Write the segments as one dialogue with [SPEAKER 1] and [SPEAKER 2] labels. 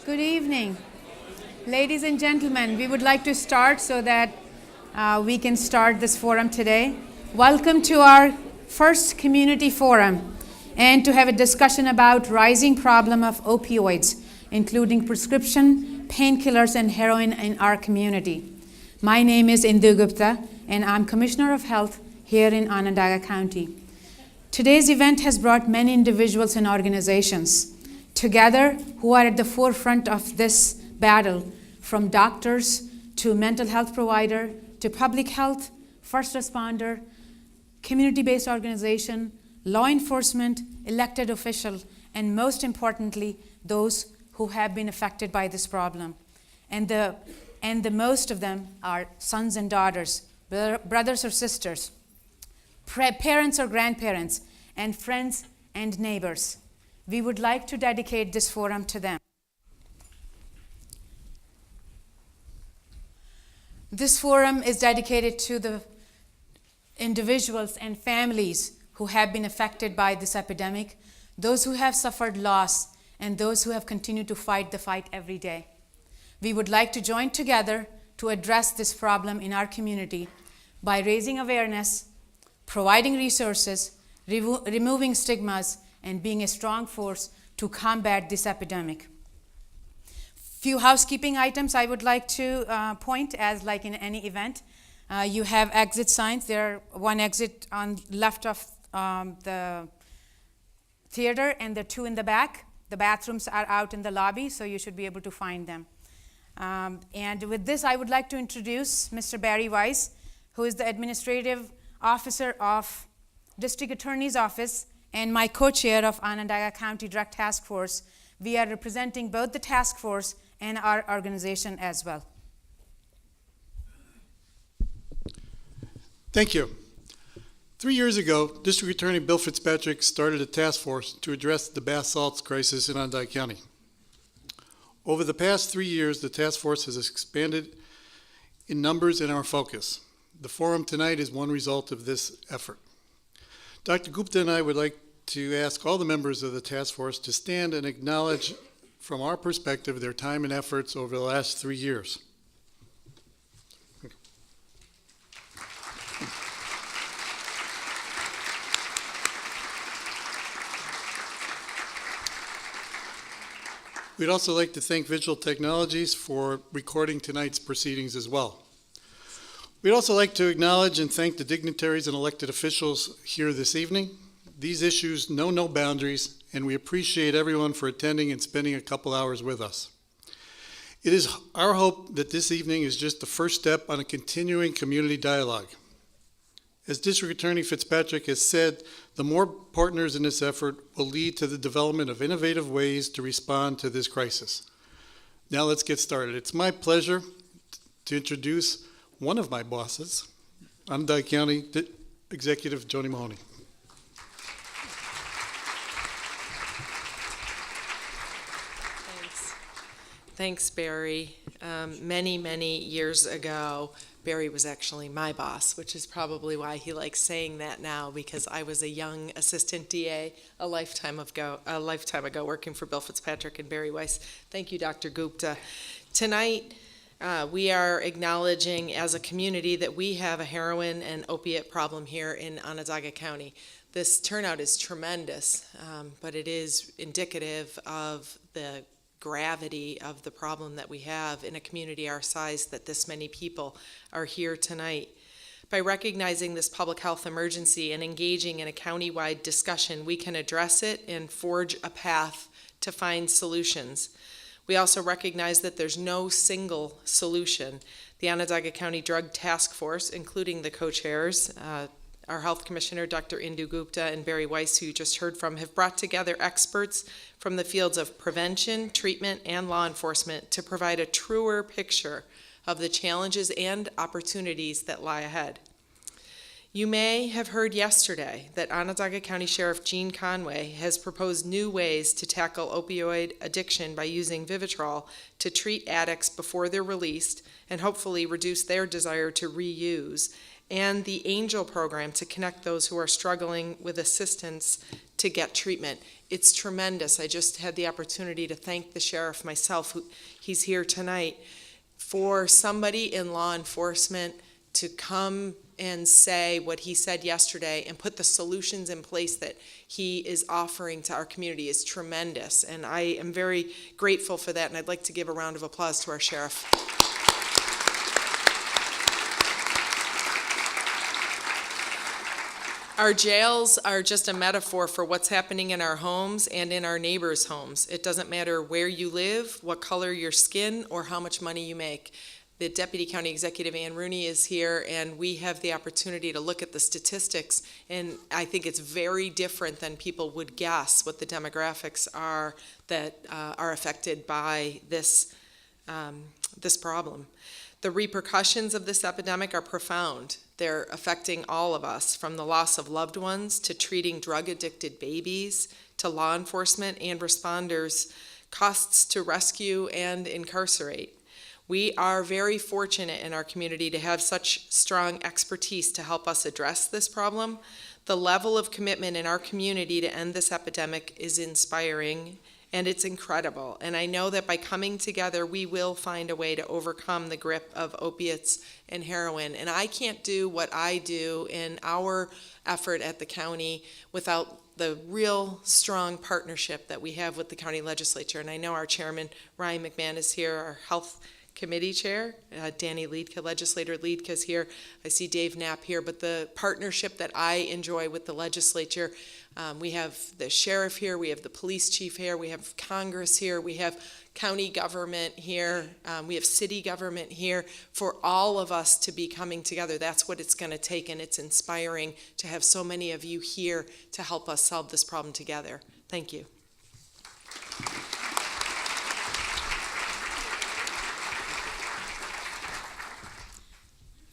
[SPEAKER 1] Good evening. Ladies and gentlemen, we would like to start so that we can start this forum today. Welcome to our first community forum and to have a discussion about rising problem of opioids, including prescription, painkillers, and heroin in our community. My name is Indu Gupta, and I'm Commissioner of Health here in Onondaga County. Today's event has brought many individuals and organizations together who are at the forefront of this battle, from doctors to mental health provider to public health, first responder, community-based organization, law enforcement, elected official, and most importantly, those who have been affected by this problem. And the most of them are sons and daughters, brothers or sisters, parents or grandparents, and friends and neighbors. We would like to dedicate this forum to them. This forum is dedicated to the individuals and families who have been affected by this epidemic, those who have suffered loss, and those who have continued to fight the fight every day. We would like to join together to address this problem in our community by raising awareness, providing resources, removing stigmas, and being a strong force to combat this epidemic. Few housekeeping items I would like to point, as like in any event. You have exit signs. There are one exit on left of the theater and the two in the back. The bathrooms are out in the lobby, so you should be able to find them. And with this, I would like to introduce Mr. Barry Weiss, who is the Administrative Officer of District Attorney's Office and my co-chair of Onondaga County Drug Task Force. We are representing both the task force and our organization as well.
[SPEAKER 2] Thank you. 3 years ago, District Attorney Bill Fitzpatrick started a task force to address the bath salts crisis in Onondaga County. Over the past 3 years, the task force has expanded in numbers and our focus. The forum tonight is one result of this effort. Dr. Gupta and I would like to ask all the members of the task force to stand and acknowledge from our perspective their time and efforts over the last 3 years. We'd also like to thank Visual Technologies for recording tonight's proceedings as well. We'd also like to acknowledge and thank the dignitaries and elected officials here this evening. These issues know no boundaries, and we appreciate everyone for attending and spending a couple hours with us. It is our hope that this evening is just the first step on a continuing community dialogue. As District Attorney Fitzpatrick has said, the more partners in this effort will lead to the development of innovative ways to respond to this crisis. Now let's get started. It's my pleasure to introduce one of my bosses, Onondaga County Executive Joni Mahoney.
[SPEAKER 3] Thanks, Barry. Many years ago, Barry was actually my boss, which is probably why he likes saying that now, because I was a young assistant DA a lifetime ago working for Bill Fitzpatrick and Barry Weiss. Thank you, Dr. Gupta. Tonight, we are acknowledging as a community that we have a heroin and opiate problem here in Onondaga County. This turnout is tremendous, but it is indicative of the gravity of the problem that we have in a community our size, that this many people are here tonight. By recognizing this public health emergency and engaging in a county-wide discussion, we can address it and forge a path to find solutions. We also recognize that there's no single solution. The Onondaga County Drug Task Force, including the co-chairs, our Health Commissioner, Dr. Indu Gupta, and Barry Weiss, who you just heard from, have brought together experts from the fields of prevention, treatment, and law enforcement to provide a truer picture of the challenges and opportunities that lie ahead. You may have heard yesterday that Onondaga County Sheriff Gene Conway has proposed new ways to tackle opioid addiction by using Vivitrol to treat addicts before they're released and hopefully reduce their desire to reuse, and the Angel program to connect those who are struggling with assistance to get treatment. It's tremendous. I just had the opportunity to thank the sheriff myself, he's here tonight, for somebody in law enforcement to come and say what he said yesterday and put the solutions in place that he is offering to our community is tremendous. And I am very grateful for that, and I'd like to give a round of applause to our sheriff. Our jails are just a metaphor for what's happening in our homes and in our neighbors' homes. It doesn't matter where you live, what color your skin, or how much money you make. The Deputy County Executive, Ann Rooney, is here, and we have the opportunity to look at the statistics, and I think it's very different than people would guess what the demographics are that are affected by this problem. The repercussions of this epidemic are profound. They're affecting all of us, from the loss of loved ones to treating drug-addicted babies to law enforcement and responders, costs to rescue and incarcerate. We are very fortunate in our community to have such strong expertise to help us address this problem. The level of commitment in our community to end this epidemic is inspiring, and it's incredible. And I know that by coming together, we will find a way to overcome the grip of opiates and heroin. And I can't do what I do in our effort at the county without the real strong partnership that we have with the county legislature. And I know our chairman, Ryan McMahon, is here, our health committee chair, Danny Liedke, legislator Liedke, is here. I see Dave Knapp here, but the partnership that I enjoy with the legislature, we have the sheriff here, we have the police chief here, we have Congress here, we have county government here, we have city government here, for all of us to be coming together. That's what it's going to take, and it's inspiring to have so many of you here to help us solve this problem together. Thank you.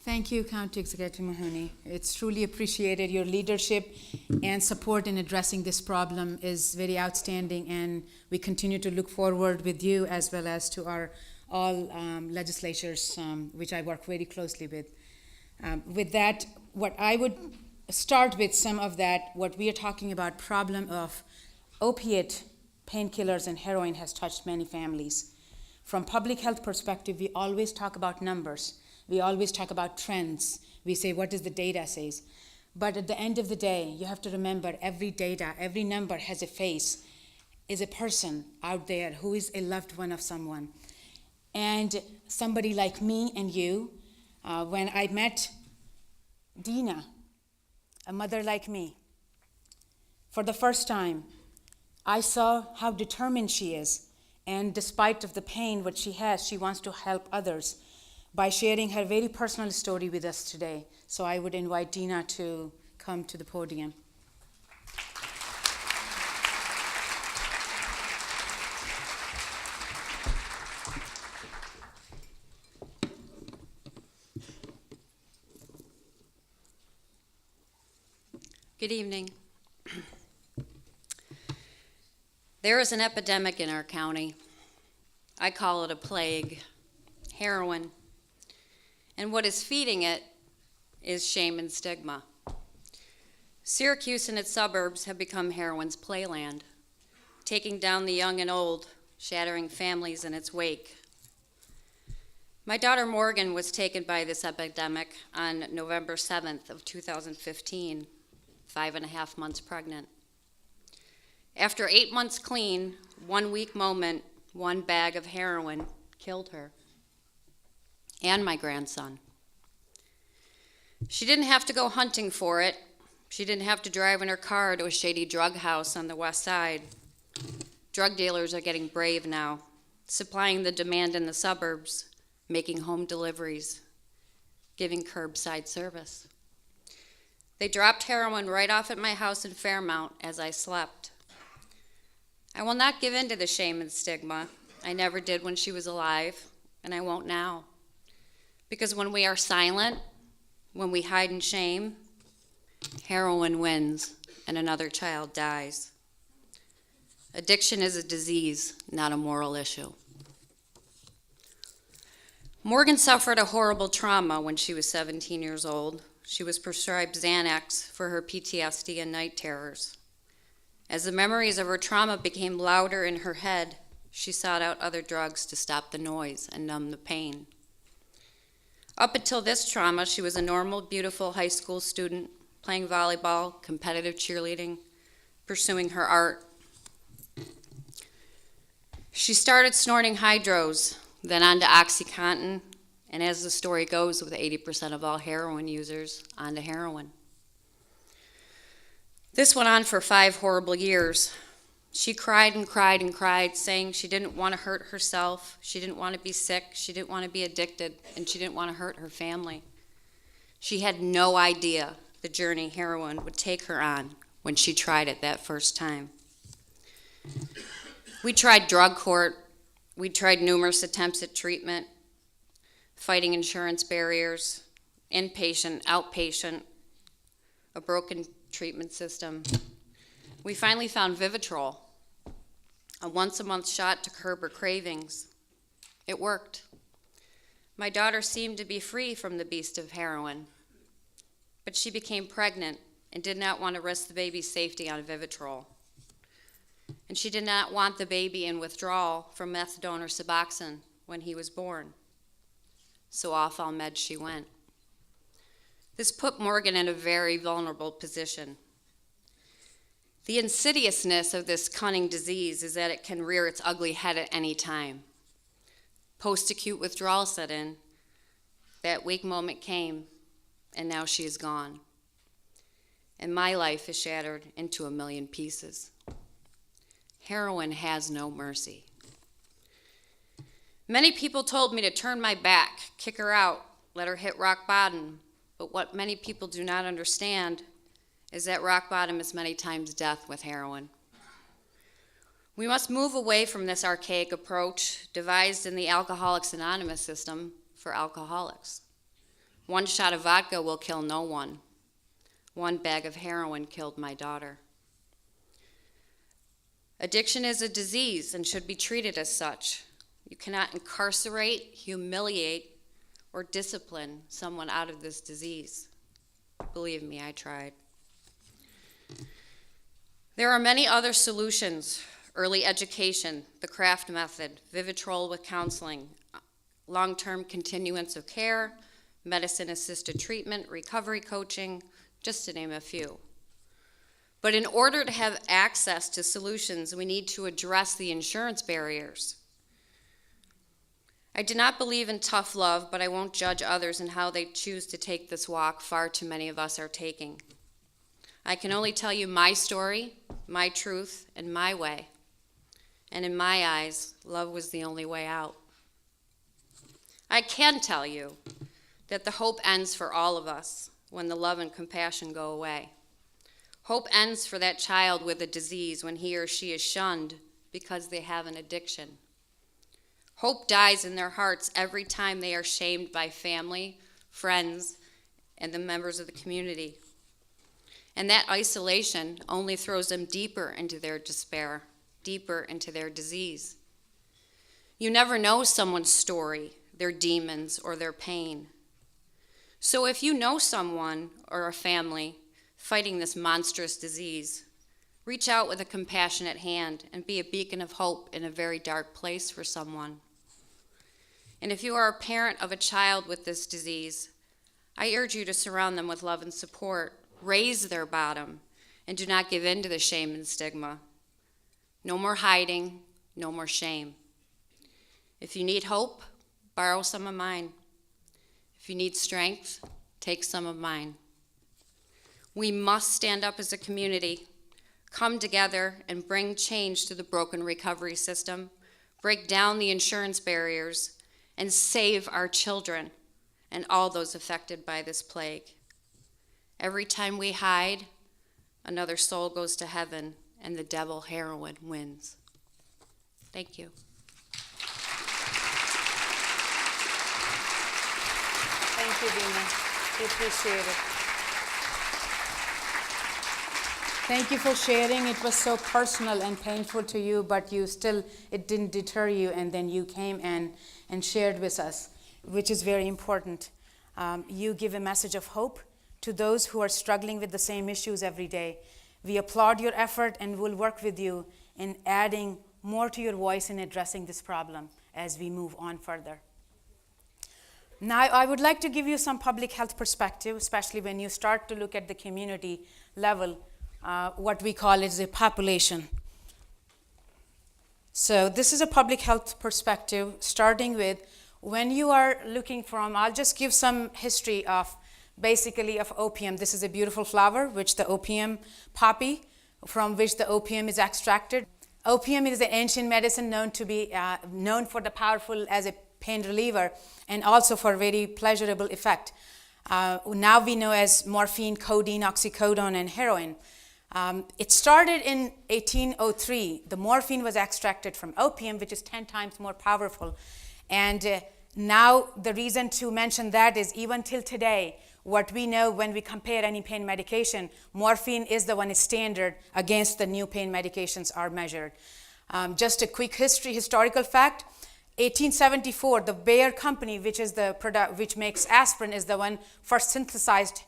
[SPEAKER 1] Thank you, County Executive Mahoney. It's truly appreciated. Your leadership and support in addressing this problem is very outstanding, and we continue to look forward with you as well as to our all legislatures, which I work very closely with. With that, what I would start with some of that, what we are talking about, problem of opiate, painkillers, and heroin has touched many families. From public health perspective, we always talk about numbers. We always talk about trends. We say, what does the data says? But at the end of the day, you have to remember every data, every number has a face, is a person out there who is a loved one of someone. And somebody like me and you, when I met Dina, a mother like me, for the first time, I saw how determined she is. And despite of the pain what she has, she wants to help others by sharing her very personal story with us today. So I would invite Dina to come to the podium.
[SPEAKER 4] Good evening. There is an epidemic in our county. I call it a plague, heroin. And what is feeding it is shame and stigma. Syracuse and its suburbs have become heroin's playland, taking down the young and old, shattering families in its wake. My daughter Morgan was taken by this epidemic on November 7th of 2015, 5.5 months pregnant. After 8 months clean, 1 week moment, 1 bag of heroin killed her and my grandson. She didn't have to go hunting for it. She didn't have to drive in her car to a shady drug house on the west side. Drug dealers are getting brave now, supplying the demand in the suburbs, making home deliveries, giving curbside service. They dropped heroin right off at my house in Fairmount as I slept. I will not give in to the shame and stigma. I never did when she was alive, and I won't now. Because when we are silent, when we hide in shame, heroin wins and another child dies. Addiction is a disease, not a moral issue. Morgan suffered a horrible trauma when she was 17 years old. she was prescribed Xanax for her PTSD and night terrors. As the memories of her trauma became louder in her head, she sought out other drugs to stop the noise and numb the pain. Up until this trauma, she was a normal, beautiful high school student, playing volleyball, competitive cheerleading, pursuing her art. She started snorting hydros, then on to OxyContin, and as the story goes, with 80% of all heroin users, on to heroin. This went on for 5 horrible years. She cried and cried and cried, saying she didn't want to hurt herself, she didn't want to be sick, she didn't want to be addicted, and she didn't want to hurt her family. She had no idea the journey heroin would take her on when she tried it that first time. We tried drug court, we tried numerous attempts at treatment, fighting insurance barriers, inpatient, outpatient, a broken treatment system. We finally found Vivitrol, a once-a-month shot to curb her cravings. It worked. My daughter seemed to be free from the beast of heroin, but she became pregnant and did not want to risk the baby's safety on Vivitrol. And she did not want the baby in withdrawal from methadone or Suboxone when he was born. So off all meds she went. This put Morgan in a very vulnerable position. The insidiousness of this cunning disease is that it can rear its ugly head at any time. Post-acute withdrawal set in. That weak moment came, and now she is gone. And my life is shattered into a million pieces. Heroin has no mercy. Many people told me to turn my back, kick her out, let her hit rock bottom. But what many people do not understand is that rock bottom is many times death with heroin. We must move away from this archaic approach devised in the Alcoholics Anonymous system for alcoholics. 1 shot of vodka will kill no one. 1 bag of heroin killed my daughter. Addiction is a disease and should be treated as such. You cannot incarcerate, humiliate, or discipline someone out of this disease. Believe me, I tried. There are many other solutions: early education, the craft method, Vivitrol with counseling, long-term continuance of care, medicine-assisted treatment, recovery coaching, just to name a few. But in order to have access to solutions, we need to address the insurance barriers. I do not believe in tough love, but I won't judge others in how they choose to take this walk far too many of us are taking. I can only tell you my story, my truth, and my way. And in my eyes, love was the only way out. I can tell you that the hope ends for all of us when the love and compassion go away. Hope ends for that child with a disease when he or she is shunned because they have an addiction. Hope dies in their hearts every time they are shamed by family, friends, and the members of the community. And that isolation only throws them deeper into their despair, deeper into their disease. You never know someone's story, their demons, or their pain. So if you know someone or a family fighting this monstrous disease, reach out with a compassionate hand and be a beacon of hope in a very dark place for someone. And if you are a parent of a child with this disease, I urge you to surround them with love and support. Raise their bottom, and do not give in to the shame and stigma. No more hiding, no more shame. If you need hope, borrow some of mine. If you need strength, take some of mine. We must stand up as a community, come together and bring change to the broken recovery system, break down the insurance barriers, and save our children and all those affected by this plague. Every time we hide, another soul goes to heaven, and the devil heroin wins. Thank you.
[SPEAKER 1] Thank you, Dina. We appreciate it. Thank you for sharing. It was so personal and painful to you, but it didn't deter you, and then you came and shared with us, which is very important. You give a message of hope to those who are struggling with the same issues every day. We applaud your effort and will work with you in adding more to your voice in addressing this problem as we move on further. Now, I would like to give you some public health perspective, especially when you start to look at the community level, what we call is a population. So this is a public health perspective, starting with when you are looking from, I'll just give some history of basically of opium. This is a beautiful flower, which the opium poppy, from which the opium is extracted. Opium is an ancient medicine known to be known for the powerful as a pain reliever and also for very pleasurable effect. Now we know as morphine, codeine, oxycodone, and heroin. It started in 1803. The morphine was extracted from opium, which is 10 times more powerful. And now the reason to mention that is even till today, what we know when we compare any pain medication, morphine is the one standard against the new pain medications are measured. Just a quick historical fact, 1874, the Bayer company, which is the product which makes aspirin, is the one first synthesized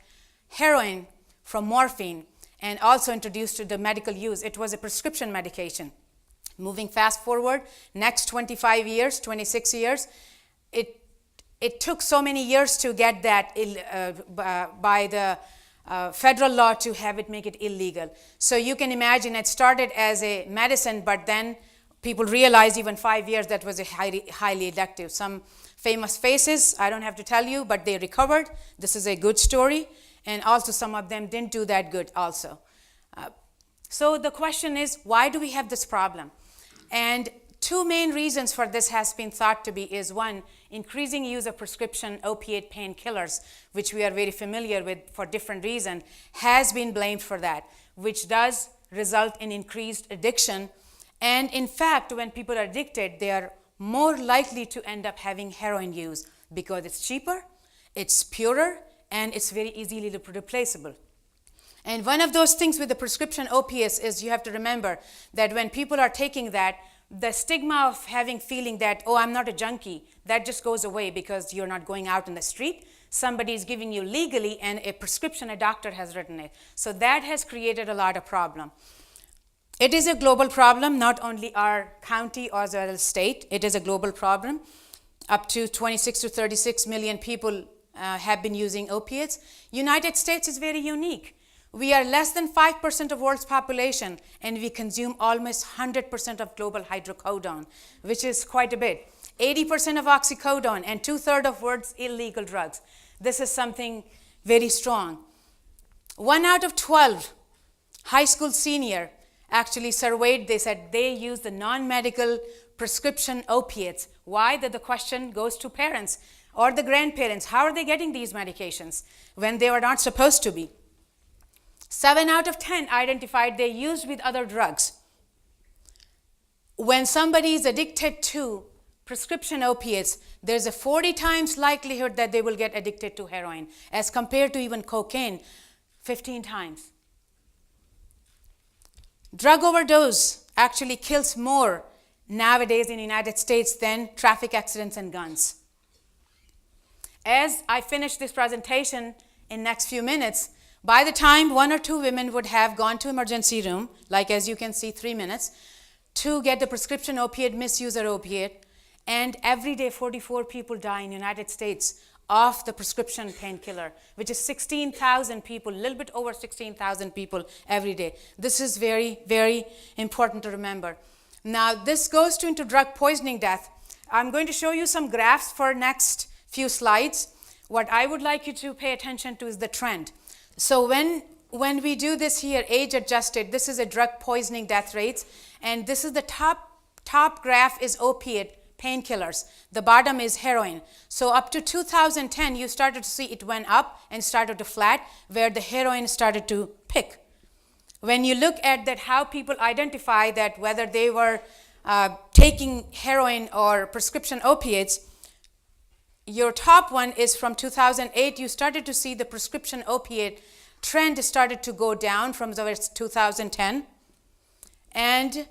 [SPEAKER 1] heroin from morphine and also introduced to the medical use. It was a prescription medication. Moving fast forward, next 25 years, 26 years, it took so many years to get that by the federal law to have it make it illegal. So you can imagine it started as a medicine, but then people realized even 5 years that was a highly addictive. Some famous faces, I don't have to tell you, but they recovered. This is a good story. And also some of them didn't do that good also. So the question is, why do we have this problem? And two main reasons for this has been thought to be is one, increasing use of prescription opiate painkillers, which we are very familiar with for different reasons, has been blamed for that, which does result in increased addiction. And in fact, when people are addicted, they are more likely to end up having heroin use because it's cheaper, it's purer, and it's very easily replaceable. And one of those things with the prescription opiates is you have to remember that when people are taking that, the stigma of having feeling that, oh, I'm not a junkie, that just goes away because you're not going out in the street. Somebody is giving you legally and a prescription, a doctor has written it. So that has created a lot of problem. It is a global problem, not only our county or the state, it is a global problem. Up to 26 to 36 million people have been using opiates. United States is very unique. We are less than 5% of world's population, and we consume almost 100% of global hydrocodone, which is quite a bit. 80% of oxycodone and 2/3 of world's illegal drugs. This is something very strong. 1 out of 12 high school senior actually surveyed, they said they use the non-medical prescription opiates. Why? That the question goes to parents or the grandparents. How are they getting these medications when they were not supposed to be? 7 out of 10 identified they used with other drugs. When somebody is addicted to prescription opiates, there's a 40 times likelihood that they will get addicted to heroin as compared to even cocaine, 15 times. Drug overdose actually kills more nowadays in the United States than traffic accidents and guns. As I finish this presentation in next few minutes, by the time 1 or 2 women would have gone to emergency room, like as you can see 3 minutes, to get the prescription opiate, misuse or opiate, and every day 44 people die in the United States of the prescription painkiller, which is 16,000 people, a little bit over 16,000 people every day. This is very, very important to remember. Now this goes into drug poisoning death. I'm going to show you some graphs for next few slides. What I would like you to pay attention to is the trend. So when we do this here, age adjusted, this is a drug poisoning death rates, and this is the top graph is opiate painkillers. The bottom is heroin. So up to 2010, you started to see it went up and started to flat, where the heroin started to pick. When you look at that, how people identify that whether they were taking heroin or prescription opiates, your top one is from 2008. You started to see the prescription opiate trend started to go down from 2010. And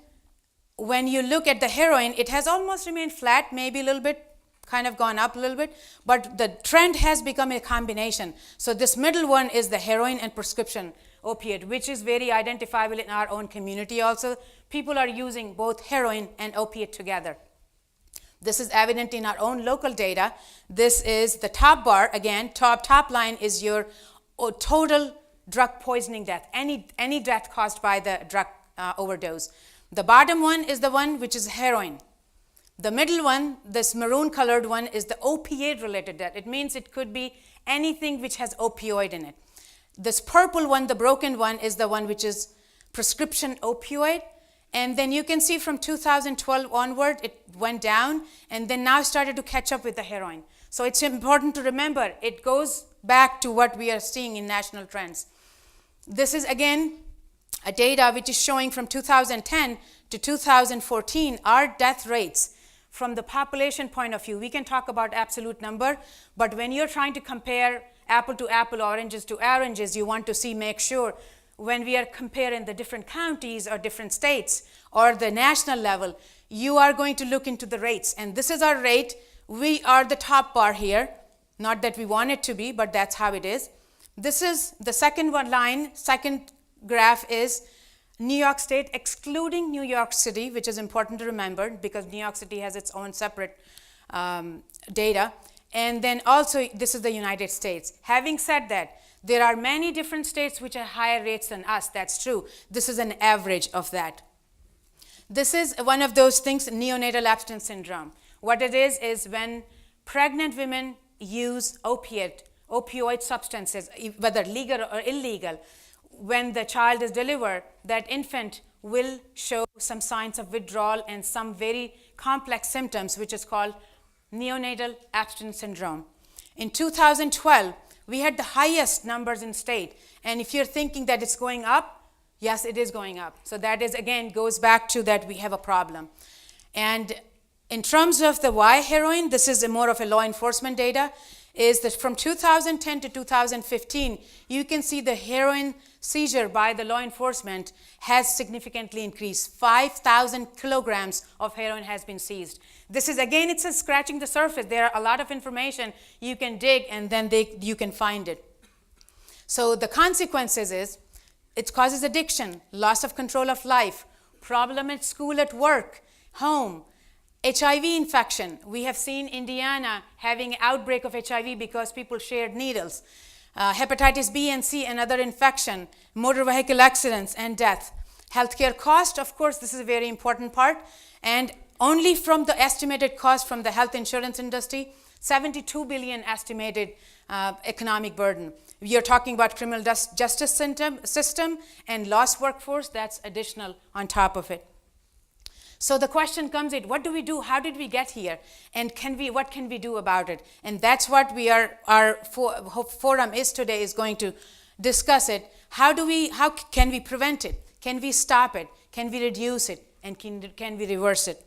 [SPEAKER 1] when you look at the heroin, it has almost remained flat, maybe a little bit kind of gone up a little bit, but the trend has become a combination. So this middle one is the heroin and prescription opiate, which is very identifiable in our own community also. People are using both heroin and opiate together. This is evident in our own local data. This is the top bar. Again, top line is your total drug poisoning death, any death caused by the drug overdose. The bottom one is the one which is heroin. The middle one, this maroon colored one, is the opioid related death. It means it could be anything which has opioid in it. This purple one, the broken one, is the one which is prescription opioid. And then you can see from 2012 onward, it went down and then now started to catch up with the heroin. So it's important to remember, it goes back to what we are seeing in national trends. This is again a data which is showing from 2010 to 2014, our death rates from the population point of view. We can talk about absolute number, but when you're trying to compare apple to apple, oranges to oranges, you want to see, make sure when we are comparing the different counties or different states or the national level, you are going to look into the rates. And this is our rate. We are the top bar here. Not that we want it to be, but that's how it is. This is the second one line, second graph is New York State excluding New York City, which is important to remember because New York City has its own separate data. And then also this is the United States. Having said that, there are many different states which have higher rates than us. That's true. This is an average of that. This is one of those things, neonatal abstinence syndrome. What it is when pregnant women use opioid substances, whether legal or illegal, when the child is delivered, that infant will show some signs of withdrawal and some very complex symptoms, which is called neonatal abstinence syndrome. In 2012, we had the highest numbers in state. And if you're thinking that it's going up, yes, it is going up. So that is, again, goes back to that we have a problem. And in terms of the why heroin, this is more of a law enforcement data, is that from 2010 to 2015, you can see the heroin seizure by the law enforcement has significantly increased. 5,000 kilograms of heroin has been seized. This is, again, it's just scratching the surface. There are a lot of information you can dig and then you can find it. So the consequences is it causes addiction, loss of control of life, problem at school, at work, home, HIV infection. We have seen Indiana having an outbreak of HIV because people shared needles. Hepatitis B and C, another infection, motor vehicle accidents, and death. Healthcare cost, of course, this is a very important part. And only from the estimated cost from the health insurance industry, 72 billion estimated economic burden. We are talking about criminal justice system and lost workforce, that's additional on top of it. So the question comes in, what do we do? How did we get here? And what can we do about it? And that's what our forum is today, is going to discuss it. How can we prevent it? Can we stop it? Can we reduce it? And can we reverse it?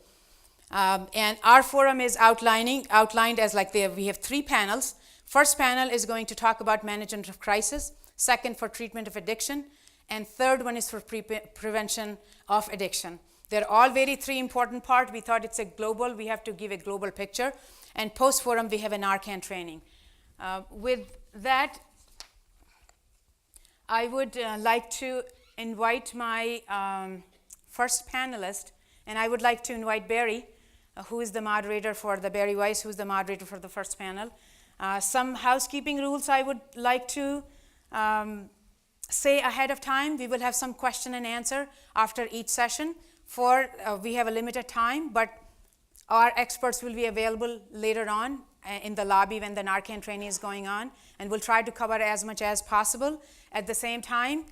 [SPEAKER 1] And our forum is outlined as we have 3 panels. First panel is going to talk about management of crisis. Second, for treatment of addiction. And third one is for prevention of addiction. They're all 3 important parts. We thought it's we have to give a global picture. And post-forum, we have an Narcan training. With that, I would like to invite my first panelist, and I would like to invite Barry, who is the moderator for Barry Weiss, who is the moderator for the first panel. Some housekeeping rules I would like to say ahead of time. We will have some question and answer after each session. We have a limited time, but our experts will be available later on in the lobby when the Narcan training is going on, and we'll try to cover as much as possible. At the same time,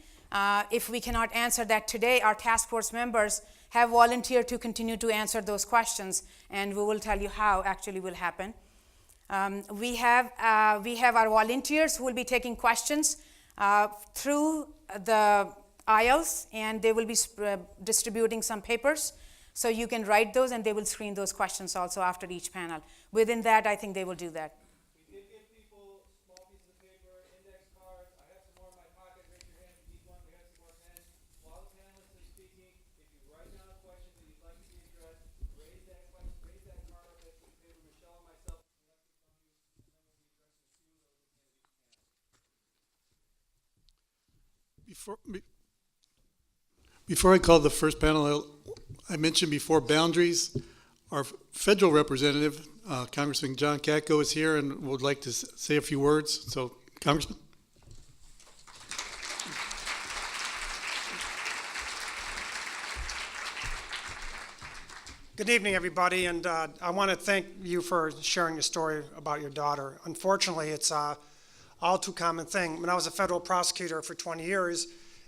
[SPEAKER 1] if we cannot answer that today, our task force members have volunteered to continue to answer those questions, and we will tell you how actually will happen. We have our volunteers who will be taking questions through the aisles, and they will be distributing some papers. So you can write those, and they will screen those questions also after each panel. Within that, I think they will do that.
[SPEAKER 5] We did give people small pieces of paper, index cards. I have some more in my pocket. Raise your hand if you need one. We have some more pens. While the panelists are speaking, if you write down a question that you'd like to be addressed, raise that card up, that piece of paper. Michelle and myself
[SPEAKER 2] Before I call the first panel, I mentioned before boundaries. Our federal representative, Congressman John Katko, is here and would like to say a few words. So, Congressman.
[SPEAKER 6] Good evening, everybody, and I want to thank you for sharing your story about your daughter. Unfortunately, it's all too common thing. When I was a federal prosecutor for 20 years,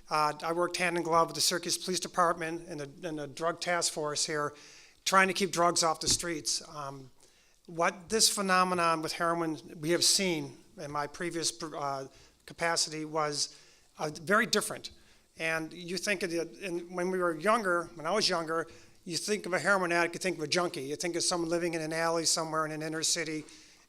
[SPEAKER 6] I worked hand in glove with the Syracuse Police Department and the drug task force here, trying to keep drugs off the streets. What this phenomenon with heroin we have seen in my previous capacity was very different. And you think of it, when we were younger, when I was younger, you think of a heroin addict, you think of a junkie. You think of someone living in an alley somewhere in an inner city,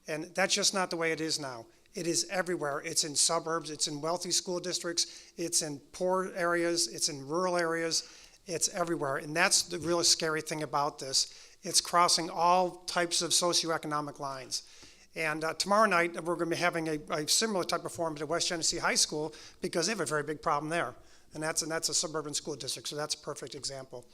[SPEAKER 6] and that's just not the way it is now. It is everywhere. It's in suburbs, it's in wealthy school districts, it's in poor areas, it's in rural areas, it's everywhere. And that's the really scary thing about this. It's crossing all types of socioeconomic lines. And tomorrow night, we're going to be having a similar type of forum at West Genesee High School because they have a very big problem there. And that's a suburban school district, so that's a perfect example.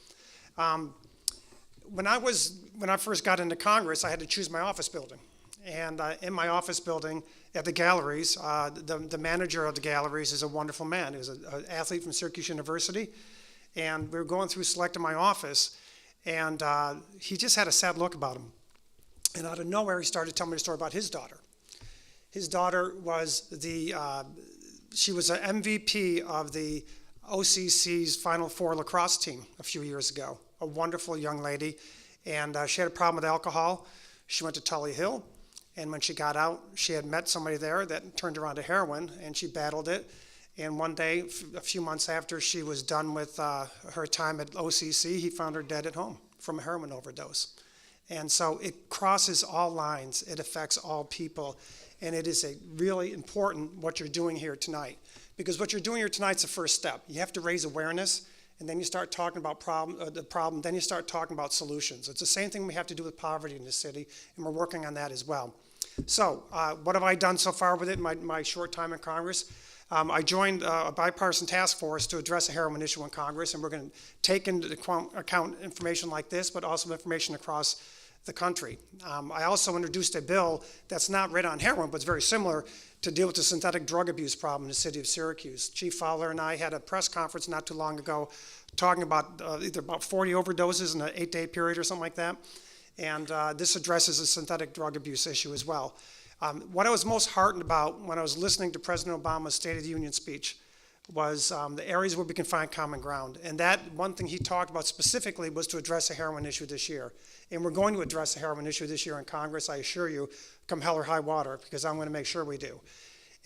[SPEAKER 6] When I first got into Congress, I had to choose my office building. And in my office building at the galleries, the manager of the galleries is a wonderful man. He was an athlete from Syracuse University. And we were going through selecting my office, and he just had a sad look about him. And out of nowhere, he started telling me a story about his daughter. His daughter was she was an MVP of the OCC's Final Four lacrosse team a few years ago. A wonderful young lady, and she had a problem with alcohol. She went to Tully Hill, and when she got out, she had met somebody there that turned her on to heroin, and she battled it. And one day, a few months after she was done with her time at OCC, he found her dead at home from a heroin overdose. And so it crosses all lines. It affects all people, and it is a really important what you're doing here tonight. Because what you're doing here tonight is the first step. You have to raise awareness, and then you start talking about the problem, then you start talking about solutions. It's the same thing we have to do with poverty in this city, and we're working on that as well. So what have I done so far with it in my short time in Congress? I joined a bipartisan task force to address a heroin issue in Congress, and we're going to take into account information like this, but also information across the country. I also introduced a bill that's not right on heroin, but it's very similar, to deal with the synthetic drug abuse problem in the city of Syracuse. Chief Fowler and I had a press conference not too long ago talking about either about 40 overdoses in an 8-day period or something like that. And this addresses the synthetic drug abuse issue as well. What I was most heartened about when I was listening to President Obama's State of the Union speech was the areas where we can find common ground. And that one thing he talked about specifically was to address the heroin issue this year. And we're going to address the heroin issue this year in Congress, I assure you, come hell or high water, because I'm going to make sure we do.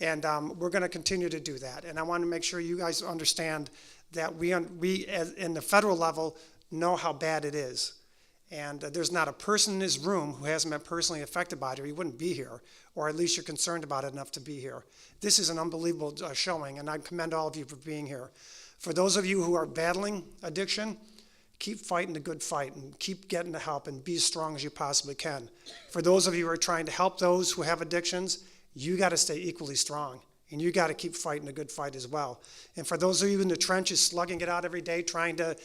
[SPEAKER 6] And we're going to continue to do that. And I want to make sure you guys understand that we in the federal level know how bad it is. And there's not a person in this room who hasn't been personally affected by it, or he wouldn't be here, or at least you're concerned about it enough to be here. This is an unbelievable showing, and I commend all of you for being here. For those of you who are battling addiction, keep fighting the good fight and keep getting the help and be as strong as you possibly can. For those of you who are trying to help those who have addictions, you got to stay equally strong, and you got to keep fighting the good fight as well. And for those of you in the trenches, slugging it out every day, trying to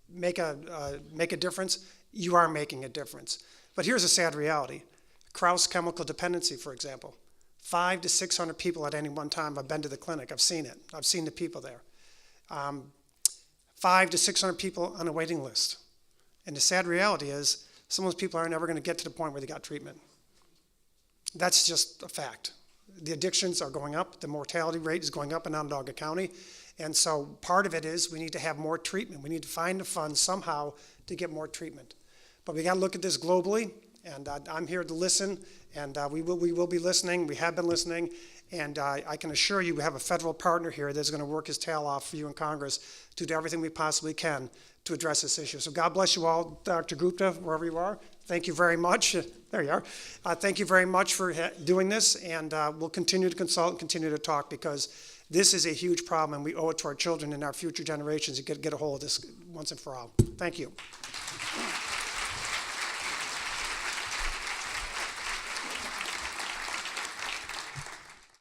[SPEAKER 6] make a difference, you are making a difference. But here's a sad reality. Krauss chemical dependency, for example. 500 to 600 people at any one time. I've been to the clinic. I've seen it. I've seen the people there. 500 to 600 people on a waiting list. And the sad reality is some of those people are never going to get to the point where they got treatment. That's just a fact. The addictions are going up. The mortality rate is going up in Onondaga County. And so part of it is we need to have more treatment. We need to find the funds somehow to get more treatment. But we got to look at this globally, and I'm here to listen, and we will be listening. We have been listening, and I can assure you we have a federal partner here that's going to work his tail off for you in Congress to do everything we possibly can to address this issue. So God bless you all. Dr. Gupta, wherever you are, thank you very much. There you are. Thank you very much for doing this, and we'll continue to consult and continue to talk, because this is a huge problem, and we owe it to our children and our future generations to get a hold of this once and for all. Thank you.